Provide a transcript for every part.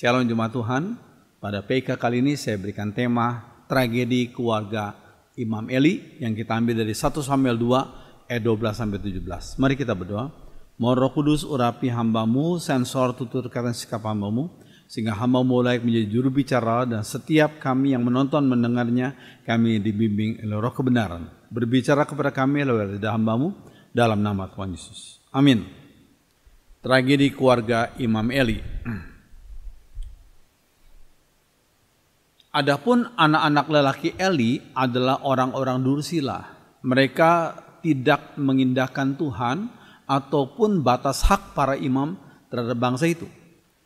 Shalom Jemaat Tuhan, pada PK kali ini saya berikan tema tragedi keluarga Imam Eli yang kita ambil dari 1 Samuel 2 ayat 12-17. Mari kita berdoa. Mohon Roh Kudus urapi hambamu, sensor tuturkan sikap hambamu, sehingga hambamu layak menjadi juru bicara dan setiap kami yang menonton mendengarnya, kami dibimbing oleh Roh kebenaran. Berbicara kepada kami lewat lidah hambamu dalam nama Tuhan Yesus. Amin. Tragedi keluarga Imam Eli. Adapun anak-anak lelaki Eli adalah orang-orang dursila. Mereka tidak mengindahkan Tuhan ataupun batas hak para imam terhadap bangsa itu.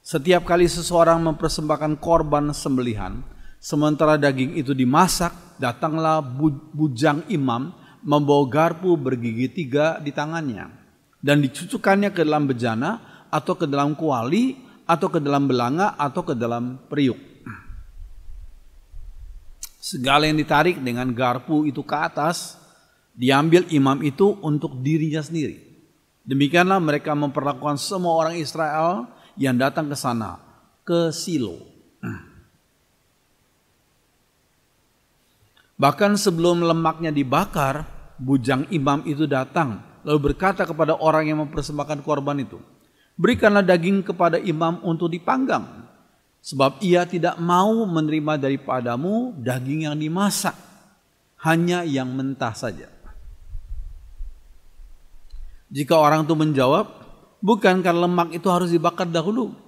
Setiap kali seseorang mempersembahkan korban sembelihan, sementara daging itu dimasak, datanglah bujang imam membawa garpu bergigi 3 di tangannya dan dicucukkannya ke dalam bejana atau ke dalam kuali atau ke dalam belanga atau ke dalam periuk. Segala yang ditarik dengan garpu itu ke atas, diambil imam itu untuk dirinya sendiri. Demikianlah mereka memperlakukan semua orang Israel yang datang ke sana, ke Silo. Bahkan sebelum lemaknya dibakar, bujang imam itu datang, lalu berkata kepada orang yang mempersembahkan korban itu, "Berikanlah daging kepada imam untuk dipanggang. Sebab ia tidak mau menerima daripadamu daging yang dimasak, hanya yang mentah saja." Jika orang itu menjawab, "Bukankah lemak itu harus dibakar dahulu,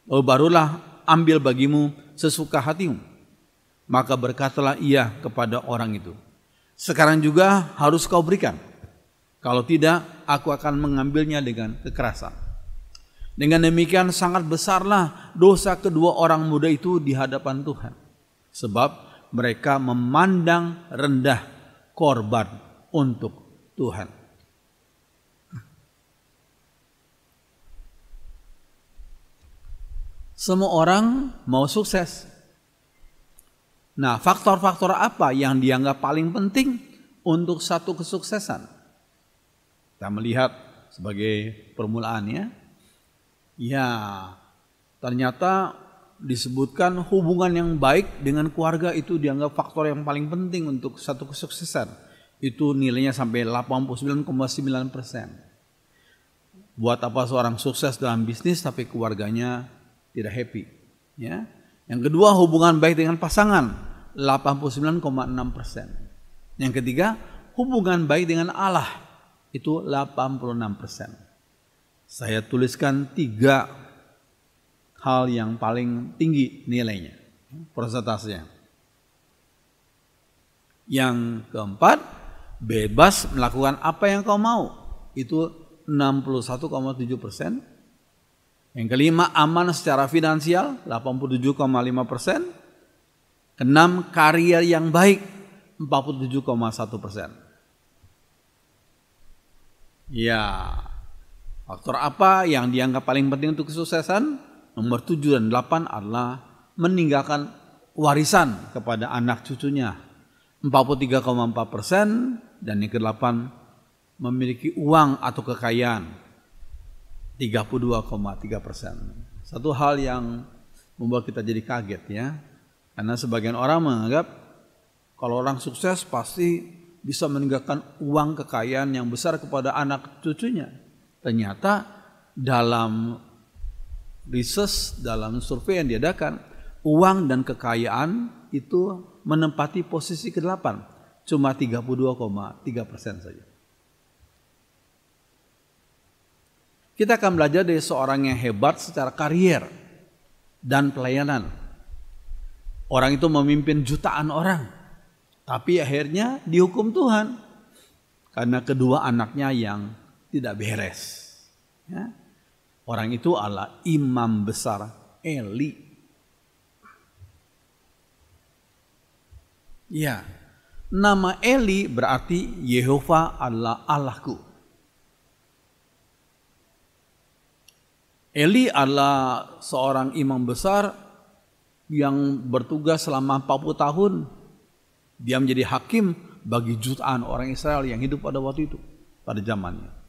lalu barulah ambil bagimu sesuka hatimu?" Maka berkatalah ia kepada orang itu, "Sekarang juga harus kau berikan. Kalau tidak, aku akan mengambilnya dengan kekerasan." Dengan demikian sangat besarlah dosa kedua orang muda itu di hadapan Tuhan. Sebab mereka memandang rendah korban untuk Tuhan. Semua orang mau sukses. Nah, faktor-faktor apa yang dianggap paling penting untuk satu kesuksesan? Kita melihat sebagai permulaannya. Ya, ternyata disebutkan hubungan yang baik dengan keluarga itu dianggap faktor yang paling penting untuk satu kesuksesan. Itu nilainya sampai 89,9%. Buat apa seorang sukses dalam bisnis tapi keluarganya tidak happy? Ya. Yang kedua, hubungan baik dengan pasangan, 89,6%. Yang ketiga, hubungan baik dengan Allah, itu 86%. Saya tuliskan 3 hal yang paling tinggi nilainya, persentasenya. Yang keempat, bebas melakukan apa yang kau mau, itu 61,7%. Yang kelima, aman secara finansial, 87,5%. Keenam, karier yang baik, 47,1%. Ya, faktor apa yang dianggap paling penting untuk kesuksesan? Nomor 7 dan 8 adalah meninggalkan warisan kepada anak cucunya, 43,4%. Dan yang ke-8, memiliki uang atau kekayaan, 32,3%. Satu hal yang membuat kita jadi kaget ya. Karena sebagian orang menganggap kalau orang sukses pasti bisa meninggalkan uang kekayaan yang besar kepada anak cucunya. Ternyata dalam research, dalam survei yang diadakan, uang dan kekayaan itu menempati posisi ke-8, cuma 32,3% saja. Kita akan belajar dari seorang yang hebat secara karier dan pelayanan. Orang itu memimpin jutaan orang, tapi akhirnya dihukum Tuhan karena kedua anaknya yang tidak beres. Ya. Orang itu adalah imam besar Eli. Ya, nama Eli berarti Yehova adalah Allahku. Eli adalah seorang imam besar yang bertugas selama 40 tahun. Dia menjadi hakim bagi jutaan orang Israel yang hidup pada waktu itu, pada zamannya.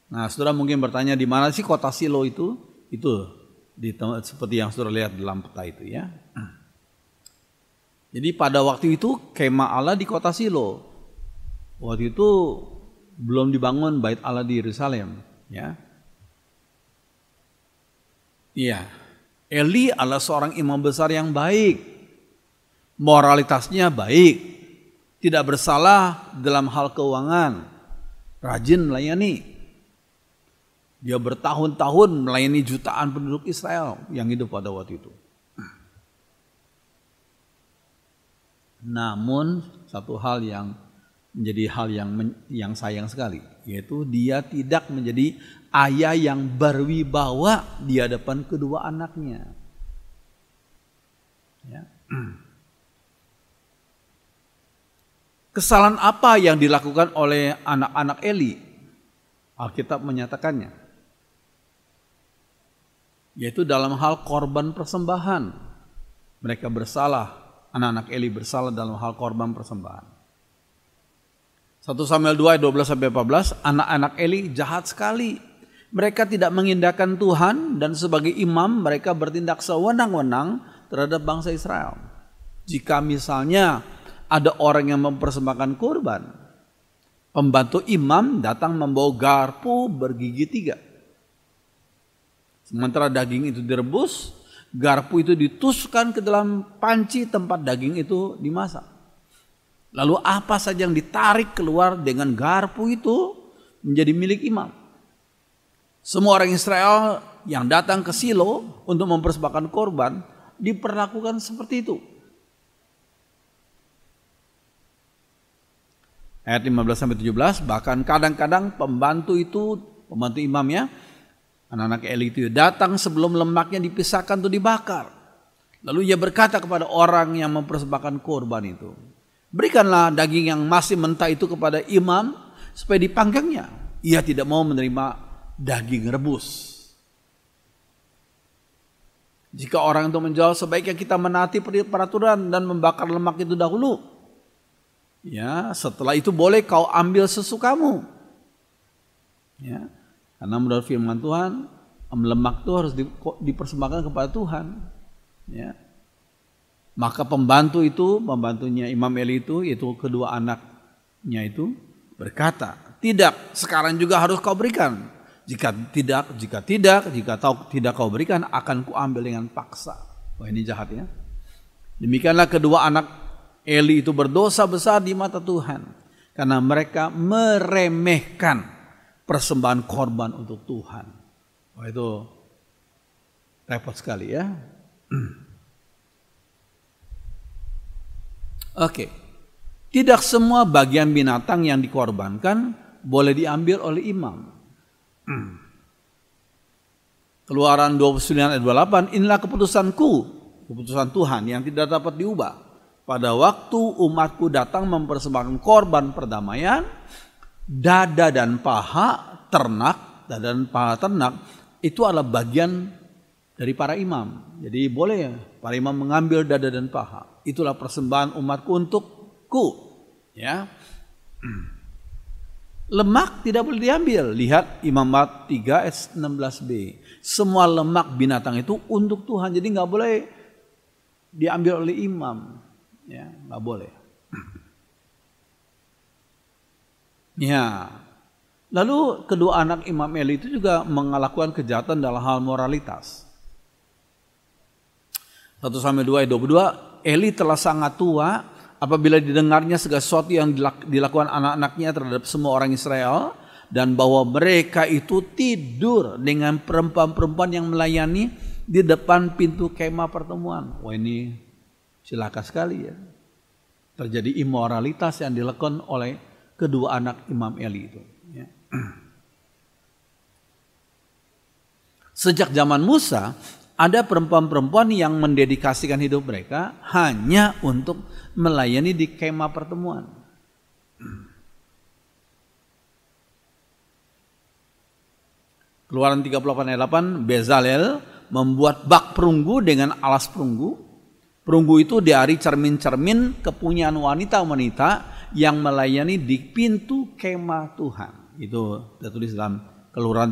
Nah, saudara mungkin bertanya di mana sih kota Silo itu? Itu seperti yang saudara lihat dalam peta itu ya. Jadi pada waktu itu kemah Allah di kota Silo. Waktu itu belum dibangun bait Allah di Yerusalem, ya. Iya. Eli adalah seorang imam besar yang baik. Moralitasnya baik. Tidak bersalah dalam hal keuangan. Rajin melayani. Dia bertahun-tahun melayani jutaan penduduk Israel yang hidup pada waktu itu. Namun satu hal yang menjadi hal yang sayang sekali, yaitu dia tidak menjadi ayah yang berwibawa di hadapan kedua anaknya. Ya. Kesalahan apa yang dilakukan oleh anak-anak Eli? Alkitab menyatakannya. Yaitu dalam hal korban persembahan. Mereka bersalah, anak-anak Eli bersalah dalam hal korban persembahan. 1 Samuel 2 ayat 12-14, anak-anak Eli jahat sekali. Mereka tidak mengindahkan Tuhan dan sebagai imam mereka bertindak sewenang-wenang terhadap bangsa Israel. Jika misalnya ada orang yang mempersembahkan kurban, pembantu imam datang membawa garpu bergigi 3. Sementara daging itu direbus, garpu itu ditusukkan ke dalam panci tempat daging itu dimasak. Lalu apa saja yang ditarik keluar dengan garpu itu menjadi milik imam. Semua orang Israel yang datang ke Silo untuk mempersembahkan korban diperlakukan seperti itu. Ayat 15-17, bahkan kadang-kadang pembantu imam ya, anak-anak Eli itu datang sebelum lemaknya dipisahkan untuk dibakar. Lalu ia berkata kepada orang yang mempersembahkan korban itu, berikanlah daging yang masih mentah itu kepada imam supaya dipanggangnya. Ia tidak mau menerima daging rebus. Jika orang itu menjual, sebaiknya kita menaati peraturan dan membakar lemak itu dahulu. Ya, setelah itu boleh kau ambil sesukamu. Ya. Karena menurut firman Tuhan, lemak itu harus dipersembahkan kepada Tuhan. Ya. Maka pembantunya Imam Eli itu, yaitu kedua anaknya itu berkata, tidak, sekarang juga harus kau berikan. Jika tidak kau berikan, akan kuambil dengan paksa. Wah, ini jahat ya. Demikianlah kedua anak Eli itu berdosa besar di mata Tuhan. Karena mereka meremehkan persembahan korban untuk Tuhan. Wah, itu repot sekali ya. Oke. Tidak semua bagian binatang yang dikorbankan boleh diambil oleh imam. Keluaran 29 ayat 28, inilah keputusanku, keputusan Tuhan yang tidak dapat diubah. Pada waktu umatku datang mempersembahkan korban perdamaian, dada dan paha ternak itu adalah bagian dari para imam. Jadi boleh para imam mengambil dada dan paha. Itulah persembahan umatku untukku. Ya. Lemak tidak boleh diambil. Lihat Imamat 3 ayat 16b. Semua lemak binatang itu untuk Tuhan. Jadi nggak boleh diambil oleh imam. Ya, nggak boleh. Ya. Lalu kedua anak Imam Eli itu juga melakukan kejahatan dalam hal moralitas. 1 Samuel 2 ayat 22, Eli telah sangat tua apabila didengarnya segala sesuatu yang dilakukan anak-anaknya terhadap semua orang Israel, dan bahwa mereka itu tidur dengan perempuan-perempuan yang melayani di depan pintu kemah pertemuan. Wah, ini celaka sekali ya. Terjadi imoralitas yang dilakukan oleh kedua anak Imam Eli itu. Ya. Sejak zaman Musa, ada perempuan-perempuan yang mendedikasikan hidup mereka hanya untuk melayani di kemah pertemuan. Keluaran 38 ayat 8, Bezalel membuat bak perunggu dengan alas perunggu. Perunggu itu dari cermin-cermin kepunyaan wanita-wanita yang melayani di pintu kemah Tuhan. Itu tertulis dalam Keluaran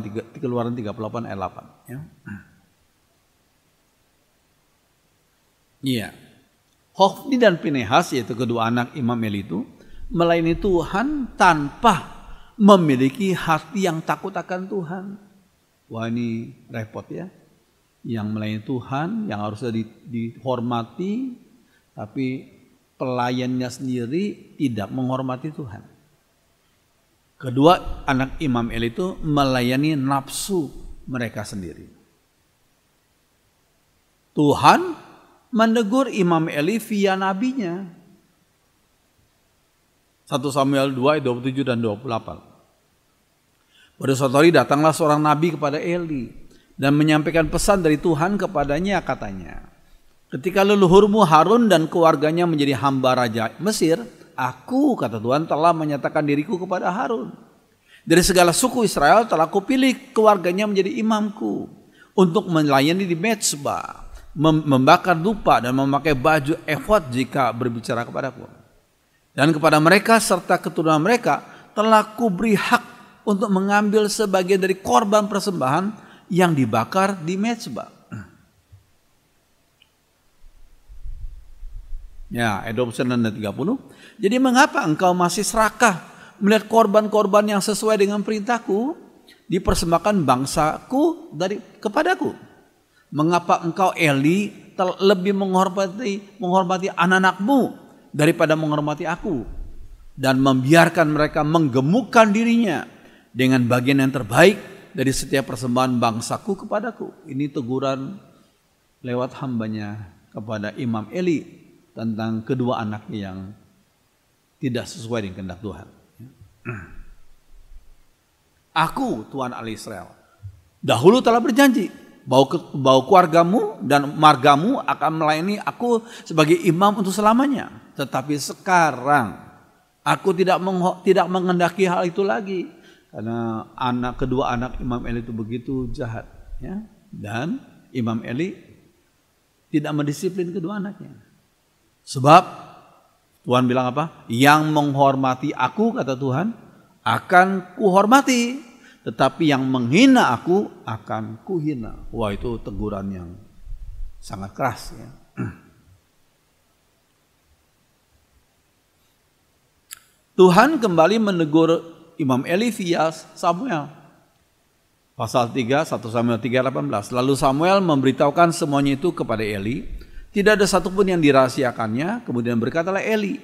38 ayat 8. Ya. Iya. Hofni dan Pinehas, yaitu kedua anak Imam Eli itu, melayani Tuhan tanpa memiliki hati yang takut akan Tuhan. Wah, ini repot ya. Yang melayani Tuhan, yang harusnya dihormati, tapi pelayannya sendiri tidak menghormati Tuhan. Kedua anak Imam Eli itu melayani nafsu mereka sendiri. Tuhan menegur Imam Eli via nabinya. 1 Samuel 2 ayat 27 dan 28. Pada suatu hari datanglah seorang nabi kepada Eli dan menyampaikan pesan dari Tuhan kepadanya, katanya, ketika leluhurmu Harun dan keluarganya menjadi hamba raja Mesir, aku, kata Tuhan, telah menyatakan diriku kepada Harun. Dari segala suku Israel telah kupilih keluarganya menjadi imamku untuk melayani di Mezbah, membakar dupa dan memakai baju efod jika berbicara kepadaku. Dan kepada mereka serta keturunan mereka telah kuberi hak untuk mengambil sebagian dari korban persembahan yang dibakar di Mezbah. Ya, ayat 29 dan 30. Jadi mengapa engkau masih serakah melihat korban-korban yang sesuai dengan perintahku dipersembahkan bangsaku kepadaku? Mengapa engkau Eli lebih menghormati anak-anakmu daripada menghormati aku, dan membiarkan mereka menggemukkan dirinya dengan bagian yang terbaik dari setiap persembahan bangsaku kepadaku? Ini teguran lewat hambanya kepada Imam Eli tentang kedua anaknya yang tidak sesuai dengan kehendak Tuhan. Aku, Tuhan Allah Israel, dahulu telah berjanji bahwa keluargamu dan margamu akan melayani aku sebagai imam untuk selamanya. Tetapi sekarang aku tidak menghendaki hal itu lagi, karena kedua anak Imam Eli itu begitu jahat, ya. Dan Imam Eli tidak mendisiplin kedua anaknya. Sebab Tuhan bilang apa? Yang menghormati aku, kata Tuhan, akan kuhormati, tetapi yang menghina aku akan kuhina. Wah, itu teguran yang sangat keras, ya. Tuhan kembali menegur Imam Eli via Samuel. Pasal 3, 1 Samuel 3:18. Lalu Samuel memberitahukan semuanya itu kepada Eli. Tidak ada satupun yang dirahasiakannya. Kemudian berkatalah Eli.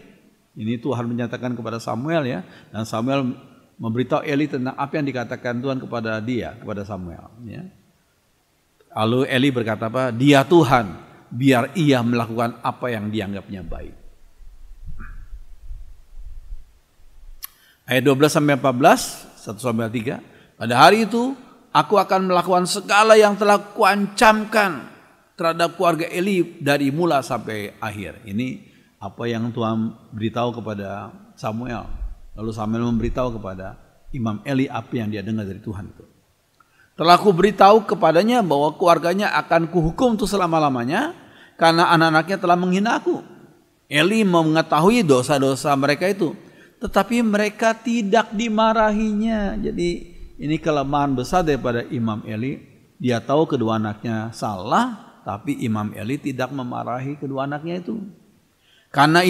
Ini Tuhan menyatakan kepada Samuel, ya. Dan Samuel memberitahu Eli tentang apa yang dikatakan Tuhan kepada Samuel, ya. Lalu Eli berkata apa? Dia Tuhan, biar ia melakukan apa yang dianggapnya baik. Ayat 12-14, 1 Samuel 3. Pada hari itu aku akan melakukan segala yang telah kuancamkan terhadap keluarga Eli dari mula sampai akhir. Ini apa yang Tuhan beritahu kepada Samuel. Lalu Samuel memberitahu kepada Imam Eli apa yang dia dengar dari Tuhan itu. Telah ku beritahu kepadanya bahwa keluarganya akan kuhukum untuk selama-lamanya karena anak-anaknya telah menghina aku. Eli mengetahui dosa-dosa mereka itu, tetapi mereka tidak dimarahinya. Jadi ini kelemahan besar daripada Imam Eli. Dia tahu kedua anaknya salah, tapi Imam Eli tidak memarahi kedua anaknya itu. Karena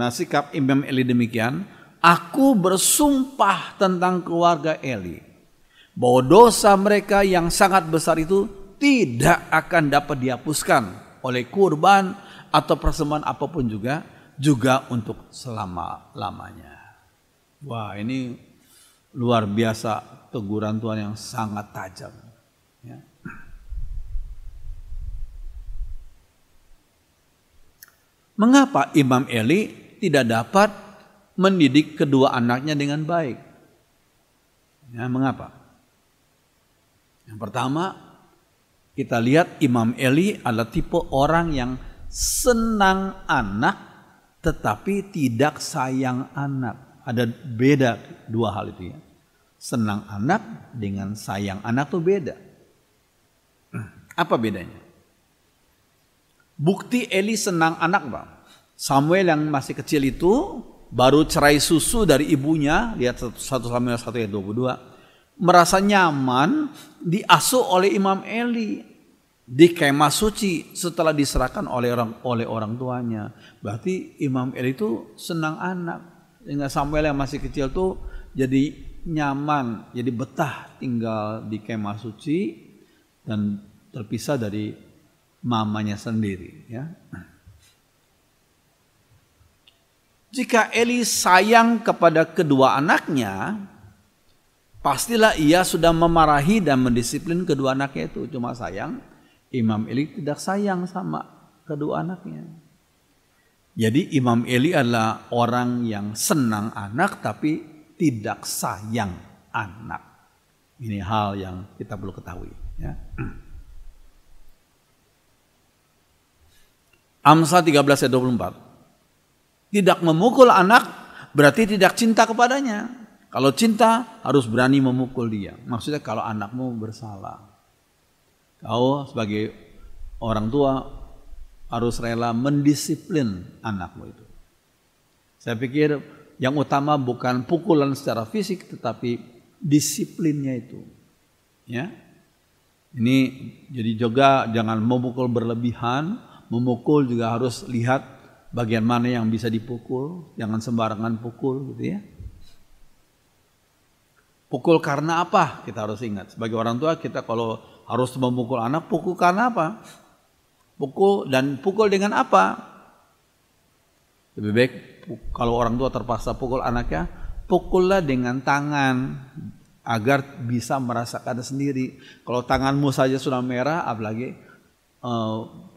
sikap Imam Eli demikian, aku bersumpah tentang keluarga Eli bahwa dosa mereka yang sangat besar itu tidak akan dapat dihapuskan oleh kurban atau persembahan apapun juga untuk selama-lamanya. Wah, ini luar biasa teguran Tuhan yang sangat tajam, ya. Mengapa Imam Eli tidak dapat mendidik kedua anaknya dengan baik? Ya, mengapa? Yang pertama, kita lihat Imam Eli adalah tipe orang yang senang anak tetapi tidak sayang anak. Ada beda dua hal itu, ya. Senang anak dengan sayang anak itu beda. Apa bedanya? Bukti Eli senang anak, Bang. Samuel yang masih kecil itu baru cerai susu dari ibunya. Lihat 1 Samuel 1 ayat 22. merasa nyaman diasuh oleh Imam Eli di kemah suci setelah diserahkan oleh orang tuanya. Berarti Imam Eli itu senang anak. Sehingga Samuel yang masih kecil tuh jadi nyaman, jadi betah tinggal di kemah suci dan terpisah dari mamanya sendiri, ya. Jika Eli sayang kepada kedua anaknya, pastilah ia sudah memarahi dan mendisiplin kedua anaknya itu. Cuma sayang, Imam Eli tidak sayang sama kedua anaknya. Jadi Imam Eli adalah orang yang senang anak tapi tidak sayang anak. Ini hal yang kita perlu ketahui, ya. Amsal 13 ayat 24. Tidak memukul anak berarti tidak cinta kepadanya. Kalau cinta harus berani memukul dia. Maksudnya kalau anakmu bersalah, kau sebagai orang tua harus rela mendisiplin anakmu itu. Saya pikir yang utama bukan pukulan secara fisik tetapi disiplinnya itu. Ya. Ini jadi juga jangan memukul berlebihan, memukul juga harus lihat bagian mana yang bisa dipukul, jangan sembarangan pukul gitu ya. Pukul karena apa? Kita harus ingat. Sebagai orang tua kita kalau harus memukul anak, pukul karena apa? Pukul dengan apa? Lebih baik kalau orang tua terpaksa pukul anaknya, pukullah dengan tangan agar bisa merasakan sendiri. Kalau tanganmu saja sudah merah, apalagi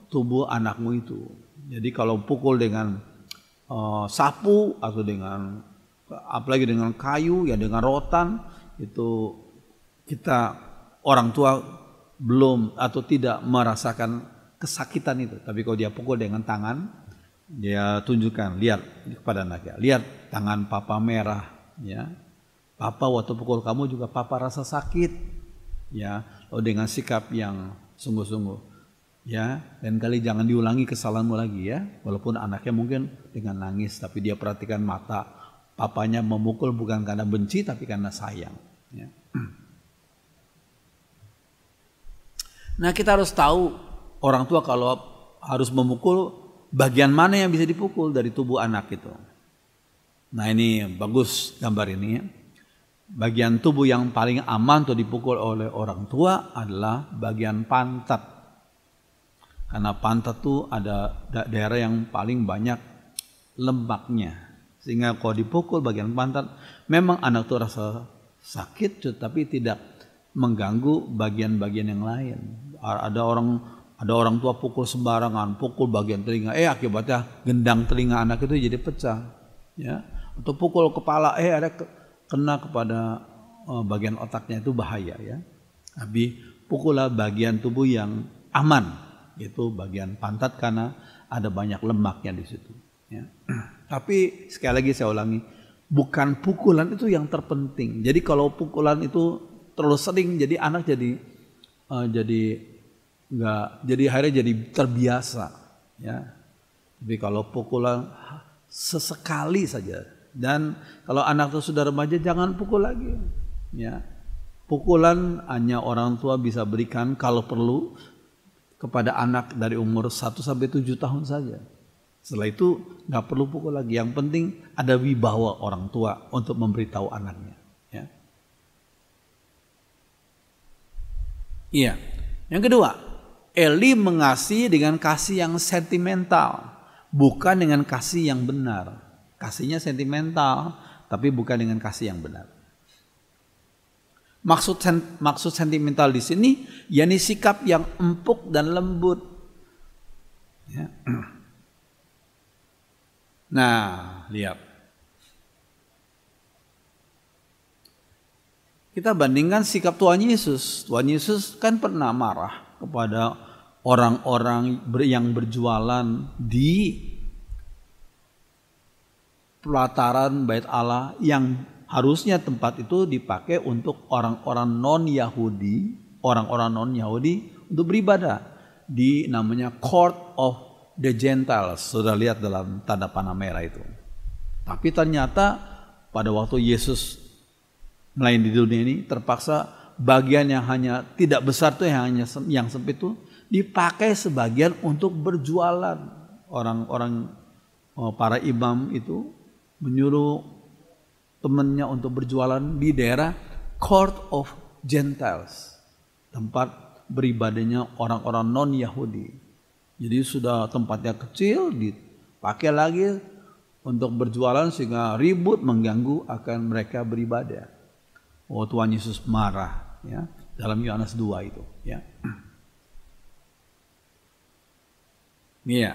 tubuh anakmu itu. Jadi kalau pukul dengan sapu atau dengan apalagi dengan kayu ya dengan rotan itu kita orang tua belum atau tidak merasakan kesakitan itu. Tapi kalau dia pukul dengan tangan, dia tunjukkan, lihat kepada anaknya, lihat tangan papa merah, ya. Papa waktu pukul kamu juga papa rasa sakit, ya. Lalu dengan sikap yang sungguh-sungguh. Ya, dan kali jangan diulangi kesalahanmu lagi ya. Walaupun anaknya mungkin dengan nangis, tapi dia perhatikan mata papanya memukul bukan karena benci, tapi karena sayang. Ya. Nah kita harus tahu orang tua kalau harus memukul bagian mana yang bisa dipukul dari tubuh anak itu. Nah ini bagus gambar ini ya. Bagian tubuh yang paling aman untuk dipukul oleh orang tua adalah bagian pantat. Karena pantat itu ada daerah yang paling banyak lemaknya. Sehingga kalau dipukul bagian pantat, memang anak itu rasa sakit tapi tidak mengganggu bagian-bagian yang lain. Ada orang tua pukul sembarangan, pukul bagian telinga, akibatnya gendang telinga anak itu jadi pecah. Ya. Atau pukul kepala, ada kena kepada bagian otaknya, itu bahaya ya. Tapi pukullah bagian tubuh yang aman. Itu bagian pantat karena ada banyak lemaknya di situ. Ya. Tapi sekali lagi saya ulangi, bukan pukulan itu yang terpenting. Jadi kalau pukulan itu terlalu sering, jadi anak jadi akhirnya jadi terbiasa. Ya. Tapi kalau pukulan sesekali saja, dan kalau anak itu sudah remaja jangan pukul lagi. Ya. Pukulan hanya orang tua bisa berikan kalau perlu kepada anak dari umur 1 sampai 7 tahun saja. Setelah itu nggak perlu pukul lagi. Yang penting ada wibawa orang tua untuk memberitahu anaknya. Ya. Iya. Yang kedua, Eli mengasihi dengan kasih yang sentimental, bukan dengan kasih yang benar. Kasihnya sentimental, tapi bukan dengan kasih yang benar. Maksud sentimental di sini yakni sikap yang empuk dan lembut. Ya. Nah, lihat. Kita bandingkan sikap Tuhan Yesus. Tuhan Yesus kan pernah marah kepada orang-orang yang berjualan di pelataran Bait Allah yang harusnya tempat itu dipakai untuk orang-orang non-Yahudi, untuk beribadah di namanya Court of the Gentiles. Sudah lihat dalam tanda panah merah itu. Tapi ternyata pada waktu Yesus melayani di dunia ini, terpaksa bagian yang hanya tidak besar tuh yang sempit tuh dipakai sebagian untuk berjualan. Orang-orang para imam itu menyuruh temannya untuk berjualan di daerah Court of Gentiles, tempat beribadahnya orang-orang non-Yahudi. Jadi sudah tempatnya kecil, dipakai lagi untuk berjualan sehingga ribut, mengganggu akan mereka beribadah. Oh, Tuhan Yesus marah, ya, dalam Yohanes 2 itu, ya. Iya.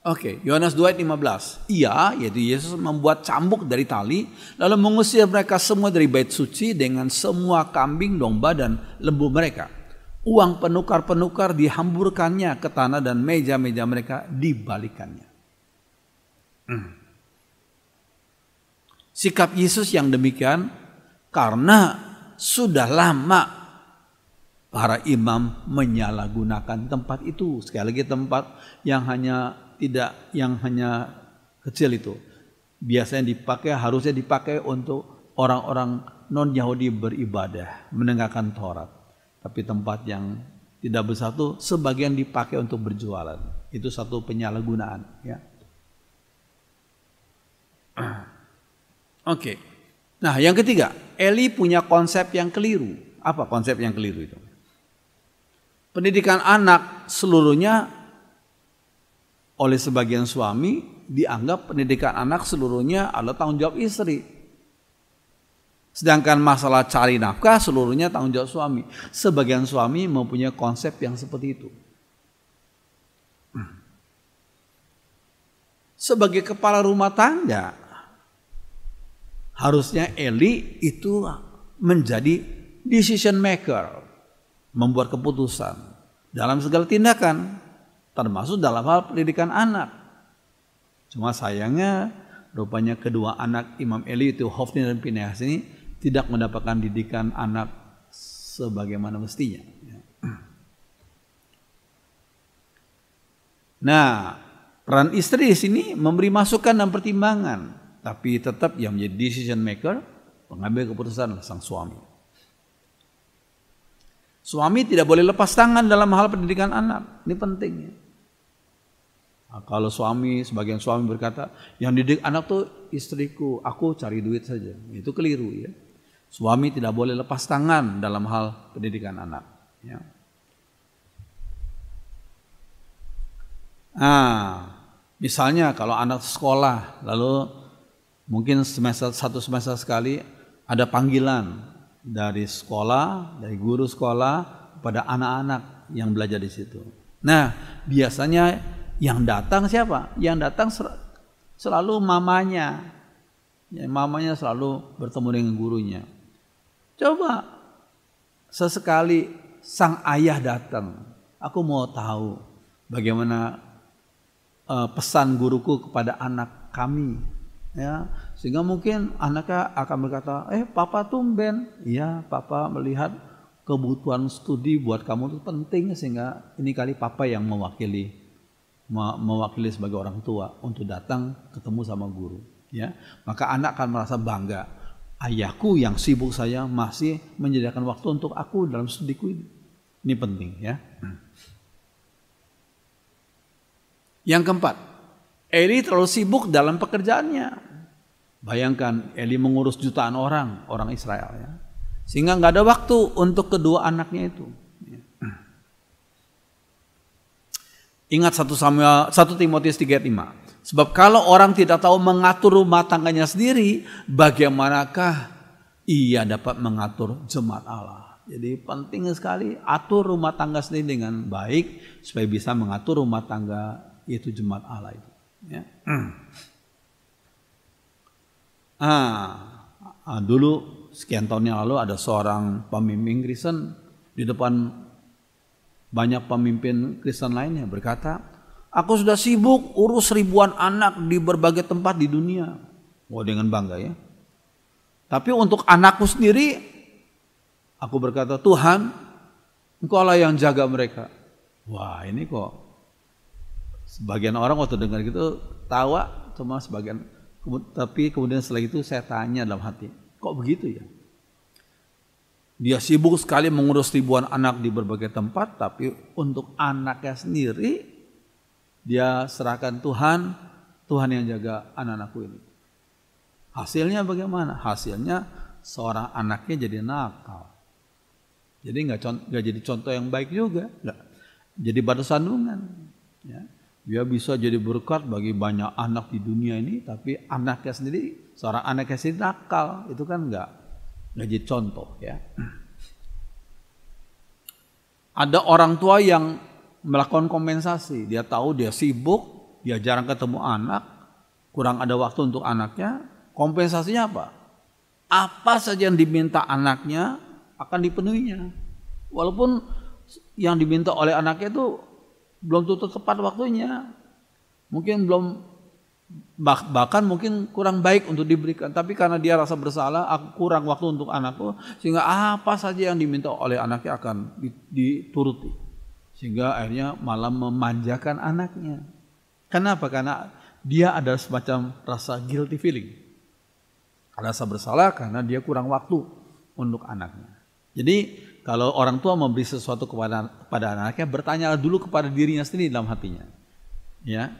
Oke, Yohanes 2 ayat 15. Ia, yaitu Yesus, membuat cambuk dari tali, lalu mengusir mereka semua dari bait suci dengan semua kambing, domba, dan lembu mereka. Uang penukar-penukar dihamburkannya ke tanah dan meja-meja mereka dibalikannya. Sikap Yesus yang demikian karena sudah lama para imam menyalahgunakan tempat itu. Sekali lagi, tempat yang hanya kecil itu biasanya harusnya dipakai untuk orang-orang non-Yahudi beribadah, mendengarkan Taurat. Tapi tempat yang tidak besar itu sebagian dipakai untuk berjualan. Itu satu penyalahgunaan, ya. Oke. Nah, yang ketiga, Eli punya konsep yang keliru. Apa konsep yang keliru itu? Pendidikan anak seluruhnya oleh sebagian suami dianggap pendidikan anak seluruhnya adalah tanggung jawab istri. Sedangkan masalah cari nafkah seluruhnya tanggung jawab suami. Sebagian suami mempunyai konsep yang seperti itu. Sebagai kepala rumah tangga, harusnya Eli itu menjadi decision maker, membuat keputusan dalam segala tindakan, termasuk dalam hal pendidikan anak. Cuma sayangnya rupanya kedua anak Imam Eli itu, Hofni dan Pinehas ini, tidak mendapatkan didikan anak sebagaimana mestinya. Nah, peran istri di sini memberi masukan dan pertimbangan, tapi tetap yang menjadi decision maker, pengambil keputusan sang suami. Suami tidak boleh lepas tangan dalam hal pendidikan anak. Ini penting, ya. Nah, kalau sebagian suami berkata, yang didik anak tuh istriku, aku cari duit saja. Itu keliru, ya. Suami tidak boleh lepas tangan dalam hal pendidikan anak, ya. Nah, misalnya kalau anak sekolah, lalu mungkin satu semester sekali ada panggilan dari sekolah, dari guru sekolah kepada anak-anak yang belajar di situ. Nah, biasanya yang datang siapa? Yang datang selalu mamanya. Ya, mamanya selalu bertemu dengan gurunya. Coba sesekali sang ayah datang. Aku mau tahu bagaimana pesan guruku kepada anak kami. Ya, sehingga mungkin anaknya akan berkata, papa tumben. Iya, papa melihat kebutuhan studi buat kamu itu penting, sehingga ini kali papa yang mewakili sebagai orang tua untuk datang ketemu sama guru, ya. Maka anak akan merasa bangga, ayahku yang sibuk saya masih menyediakan waktu untuk aku dalam studiku ini. Ini penting, ya. Yang keempat, Eli terlalu sibuk dalam pekerjaannya. Bayangkan, Eli mengurus jutaan orang Israel, ya, sehingga nggak ada waktu untuk kedua anaknya itu. Ingat 1 Timotius 3:5. Sebab kalau orang tidak tahu mengatur rumah tangganya sendiri, bagaimanakah ia dapat mengatur jemaat Allah? Jadi penting sekali atur rumah tangga sendiri dengan baik supaya bisa mengatur rumah tangga itu jemaat Allah itu, ya. Dulu sekian tahun yang lalu ada seorang pemimpin Kristen di depan banyak pemimpin Kristen lainnya berkata, aku sudah sibuk urus ribuan anak di berbagai tempat di dunia. Dengan bangga, ya. Tapi untuk anakku sendiri, aku berkata, Tuhan, Engkau lah yang jaga mereka. Wah, ini kok sebagian orang waktu dengar gitu tawa, cuma sebagian Tapi kemudian setelah itu saya tanya dalam hati, kok begitu ya? Dia sibuk sekali mengurus ribuan anak di berbagai tempat, tapi untuk anaknya sendiri dia serahkan Tuhan, Tuhan yang jaga anak-anakku ini. Hasilnya bagaimana? Hasilnya seorang anaknya jadi nakal. Jadi nggak jadi contoh yang baik juga, nggak. Jadi batu sandungan. Ya. Dia bisa jadi berkat bagi banyak anak di dunia ini, tapi anaknya sendiri, seorang anaknya sendiri nakal, itu kan nggak jadi contoh ya. Ada orang tua yang melakukan kompensasi, dia tahu dia sibuk, dia jarang ketemu anak, kurang ada waktu untuk anaknya, kompensasinya apa? Apa saja yang diminta anaknya akan dipenuhinya. Walaupun yang diminta oleh anaknya itu belum tentu tepat waktunya. Mungkin belum, bahkan mungkin kurang baik untuk diberikan. Tapi karena dia rasa bersalah, aku kurang waktu untuk anakku, sehingga apa saja yang diminta oleh anaknya akan dituruti. Sehingga akhirnya malah memanjakan anaknya. Kenapa? Karena dia ada semacam rasa guilty feeling. Rasa bersalah karena dia kurang waktu untuk anaknya. Jadi kalau orang tua memberi sesuatu kepada anaknya, bertanyalah dulu kepada dirinya sendiri dalam hatinya. Ya,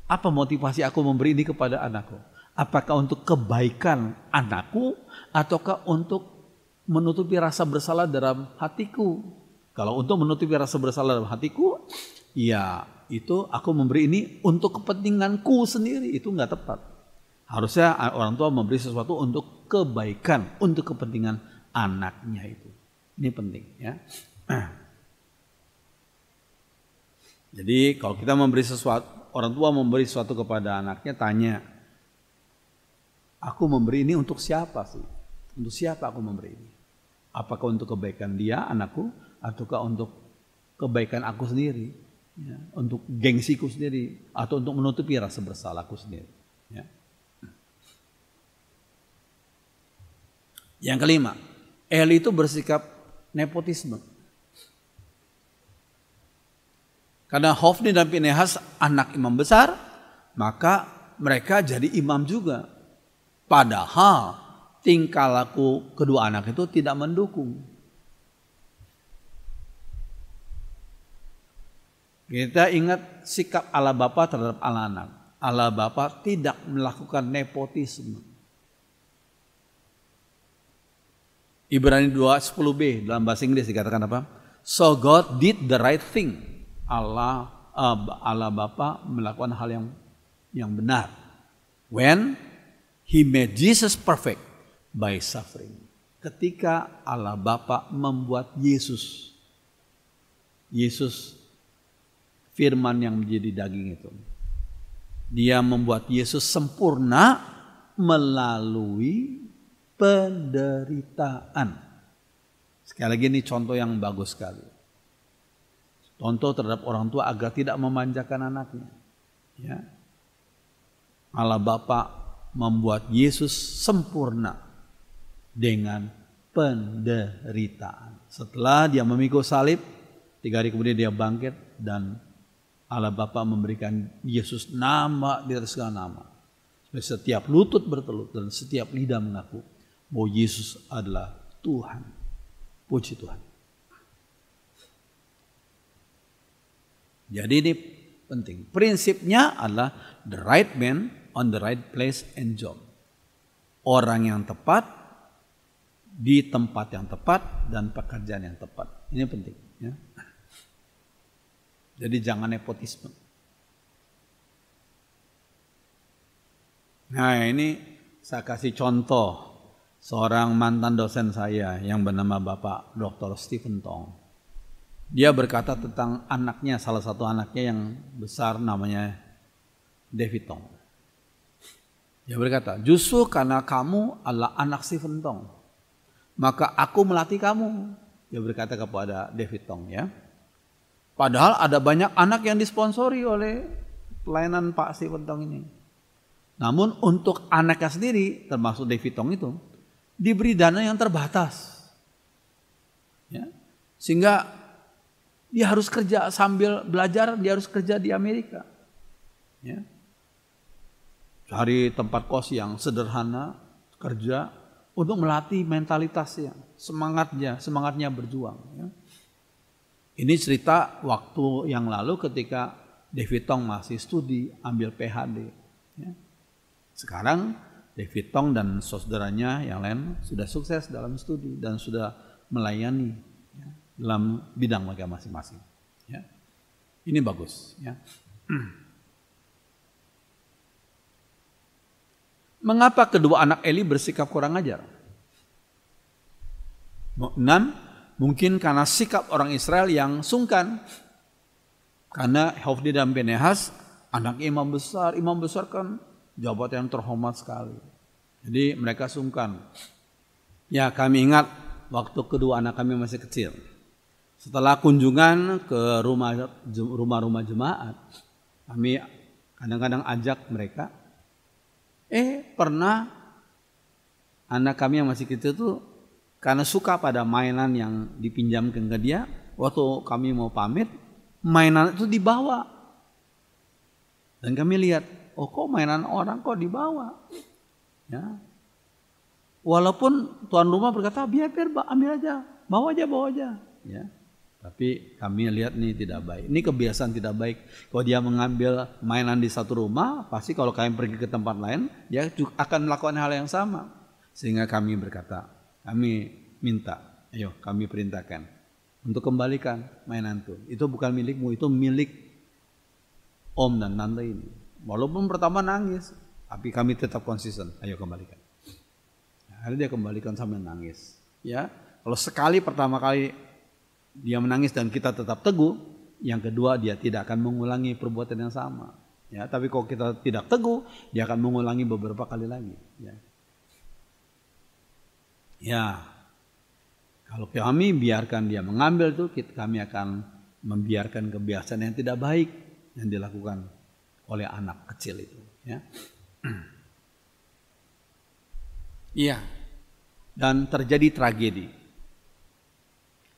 apa motivasi aku memberi ini kepada anakku? Apakah untuk kebaikan anakku ataukah untuk menutupi rasa bersalah dalam hatiku? Kalau untuk menutupi rasa bersalah dalam hatiku, ya itu aku memberi ini untuk kepentinganku sendiri, itu nggak tepat. Harusnya orang tua memberi sesuatu untuk kebaikan, untuk kepentingan anaknya itu. Ini penting ya. Jadi kalau kita memberi sesuatu, orang tua memberi sesuatu kepada anaknya, tanya, aku memberi ini untuk siapa sih? Untuk siapa aku memberi ini? Apakah untuk kebaikan dia, anakku, ataukah untuk kebaikan aku sendiri? Ya, untuk gengsiku sendiri, atau untuk menutupi rasa bersalahku sendiri? Ya. Yang kelima, Eli itu bersikap nepotisme. Karena Hofni dan Pinehas anak imam besar, maka mereka jadi imam juga. Padahal tingkah laku kedua anak itu tidak mendukung. Kita ingat sikap Allah Bapa terhadap Allah anak. Allah Bapa tidak melakukan nepotisme. Ibrani 2:10b dalam bahasa Inggris dikatakan apa? So God did the right thing. Allah Bapa melakukan hal yang benar. When He made Jesus perfect by suffering. Ketika Allah Bapa membuat Yesus firman yang menjadi daging itu. Dia membuat Yesus sempurna melalui penderitaan. Sekali lagi ini contoh yang bagus sekali. Contoh terhadap orang tua agar tidak memanjakan anaknya. Ya. Allah Bapa membuat Yesus sempurna dengan penderitaan. Setelah dia memikul salib, 3 hari kemudian dia bangkit dan Allah Bapa memberikan Yesus nama di atas segala nama. Setiap lutut bertelut dan setiap lidah mengaku bahwa Yesus adalah Tuhan. Puji Tuhan. Jadi ini penting. Prinsipnya adalah the right man on the right place and job. Orang yang tepat di tempat yang tepat dan pekerjaan yang tepat. Ini penting. Ya. Jadi jangan nepotisme. Nah ini saya kasih contoh. Seorang mantan dosen saya yang bernama Bapak Dr. Stephen Tong. Dia berkata tentang anaknya, salah satu anaknya yang besar namanya David Tong. Dia berkata, justru karena kamu adalah anak Stephen Tong, maka aku melatih kamu. Dia berkata kepada David Tong ya. Padahal ada banyak anak yang disponsori oleh pelayanan Pak Stephen Tong ini. Namun untuk anaknya sendiri, termasuk David Tong itu, diberi dana yang terbatas. Ya. Sehingga dia harus kerja sambil belajar, dia harus kerja di Amerika. Ya. cari tempat kos yang sederhana, kerja untuk melatih mentalitasnya, semangatnya berjuang. Ya. Ini cerita waktu yang lalu ketika David Tong masih studi, ambil PhD. Ya. Sekarang David Tong dan saudaranya yang lain sudah sukses dalam studi dan sudah melayani ya, dalam bidang mereka masing-masing. Ya. Ini bagus. Ya. Mengapa kedua anak Eli bersikap kurang ajar? 6. Mungkin karena sikap orang Israel yang sungkan. Karena Hofni dan Pinehas anak imam besar kan jabatan yang terhormat sekali. Jadi mereka sungkan. Ya, kami ingat waktu kedua anak kami masih kecil. Setelah kunjungan ke rumah-rumah jemaat, kami kadang-kadang ajak mereka. Pernah anak kami yang masih kecil tuh karena suka pada mainan yang dipinjamkan ke dia, waktu kami mau pamit, mainan itu dibawa. Dan kami lihat, kok mainan orang kok dibawa? Ya. Walaupun tuan rumah berkata, biar ambil aja, bawa aja. Ya. Tapi kami lihat nih tidak baik. Ini kebiasaan tidak baik. Kalau dia mengambil mainan di satu rumah, pasti kalau kami pergi ke tempat lain, dia akan melakukan hal yang sama. Sehingga kami berkata, kami minta, ayo kami perintahkan untuk kembalikan mainan itu bukan milikmu, itu milik om dan tante ini. Walaupun pertama nangis, tapi kami tetap konsisten, ayo kembalikan. Akhirnya dia kembalikan sambil nangis. Ya, kalau pertama kali dia menangis dan kita tetap teguh, yang kedua dia tidak akan mengulangi perbuatan yang sama. Ya, tapi kalau kita tidak teguh, dia akan mengulangi beberapa kali lagi. Ya, kalau kami biarkan dia mengambil itu, kami akan membiarkan kebiasaan yang tidak baik yang dilakukan oleh anak kecil itu. Ya, iya. Dan terjadi tragedi.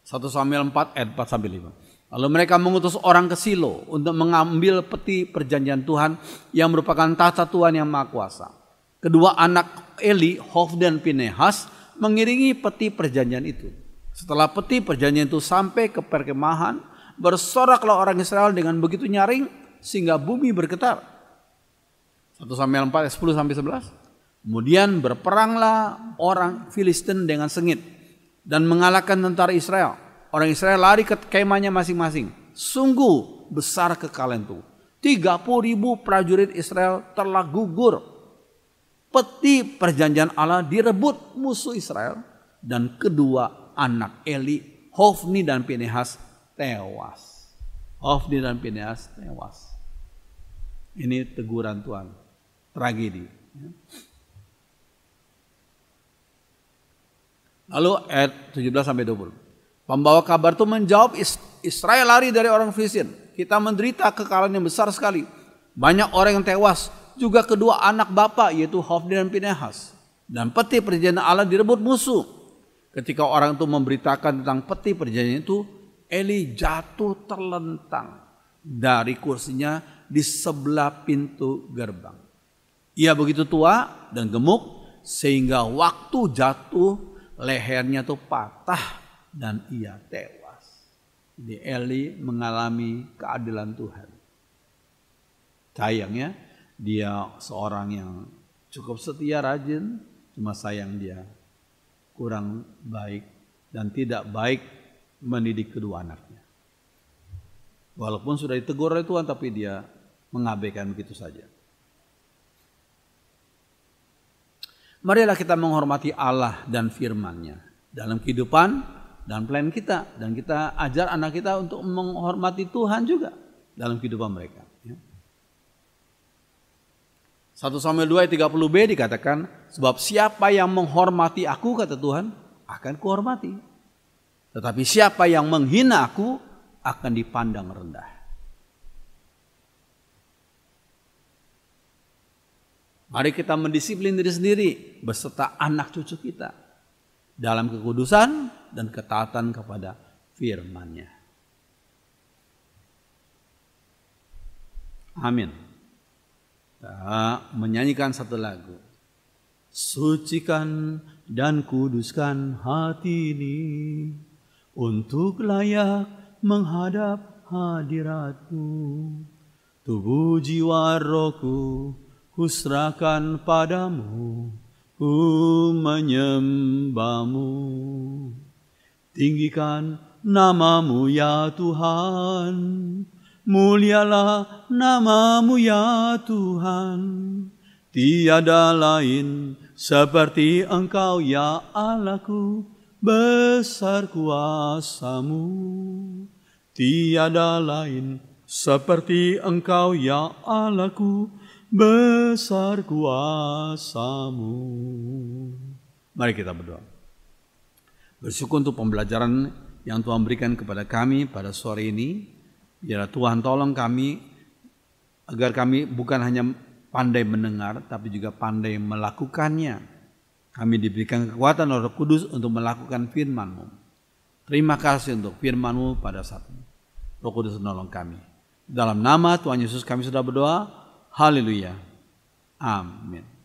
1 Samuel 4 ayat 4-5. Lalu mereka mengutus orang ke Silo untuk mengambil peti perjanjian Tuhan yang merupakan tahta Tuhan yang Maha Kuasa. Kedua anak Eli, Hofni dan Pinehas, mengiringi peti perjanjian itu. Setelah peti perjanjian itu sampai ke perkemahan, bersoraklah orang Israel dengan begitu nyaring sehingga bumi bergetar. 1 Samuel 4 ayat 10-11. Kemudian berperanglah orang Filistin dengan sengit dan mengalahkan tentara Israel. Orang Israel lari ke kemahnya masing-masing. Sungguh besar kekalahan itu. 30.000 prajurit Israel telah gugur. Peti perjanjian Allah direbut musuh Israel. Dan kedua anak Eli, Hofni dan Pinehas tewas. Hofni dan Pinehas tewas. Ini teguran Tuhan. Tragedi. Lalu ayat 17-20. Pembawa kabar itu menjawab, Israel lari dari orang Filistin. Kita menderita kekalahan yang besar sekali. Banyak orang yang tewas. Juga kedua anak bapak yaitu Hofni dan Pinehas. Dan peti perjanjian Allah direbut musuh. Ketika orang itu memberitakan tentang peti perjanjian itu, Eli jatuh terlentang dari kursinya di sebelah pintu gerbang. Ia begitu tua dan gemuk sehingga waktu jatuh lehernya tuh patah dan ia tewas. Jadi Eli mengalami keadilan Tuhan. Sayangnya dia seorang yang cukup setia, rajin, cuma sayang dia kurang baik dan tidak baik mendidik kedua anaknya. Walaupun sudah ditegur oleh Tuhan, tapi dia mengabaikan begitu saja. Marilah kita menghormati Allah dan firman-Nya dalam kehidupan dan plan kita. Dan kita ajar anak kita untuk menghormati Tuhan juga dalam kehidupan mereka. 1 Samuel 2 ayat 30b dikatakan, sebab siapa yang menghormati aku, kata Tuhan, akan kuhormati. Tetapi siapa yang menghina aku akan dipandang rendah. Mari kita mendisiplin diri sendiri beserta anak cucu kita dalam kekudusan dan ketaatan kepada firman-Nya. Amin. Kita menyanyikan satu lagu. Sucikan dan kuduskan hati ini untuk layak menghadap hadirat-Mu. Tubuh jiwa rohku kuserahkan padamu, ku menyembah-Mu. Tinggikan nama-Mu ya Tuhan, mulialah nama-Mu ya Tuhan. Tiada lain seperti Engkau ya Allahku, besar kuasa-Mu. Tiada lain seperti Engkau ya Allahku, besar kuasa-Mu. Mari kita berdoa. Bersyukur untuk pembelajaran yang Tuhan berikan kepada kami pada sore ini. Biarlah Tuhan tolong kami agar kami bukan hanya pandai mendengar, tapi juga pandai melakukannya. Kami diberikan kekuatan oleh Roh Kudus untuk melakukan firman-Mu. Terima kasih untuk firman-Mu pada saat ini. Roh Kudus menolong kami. Dalam nama Tuhan Yesus kami sudah berdoa. Haleluya. Amin.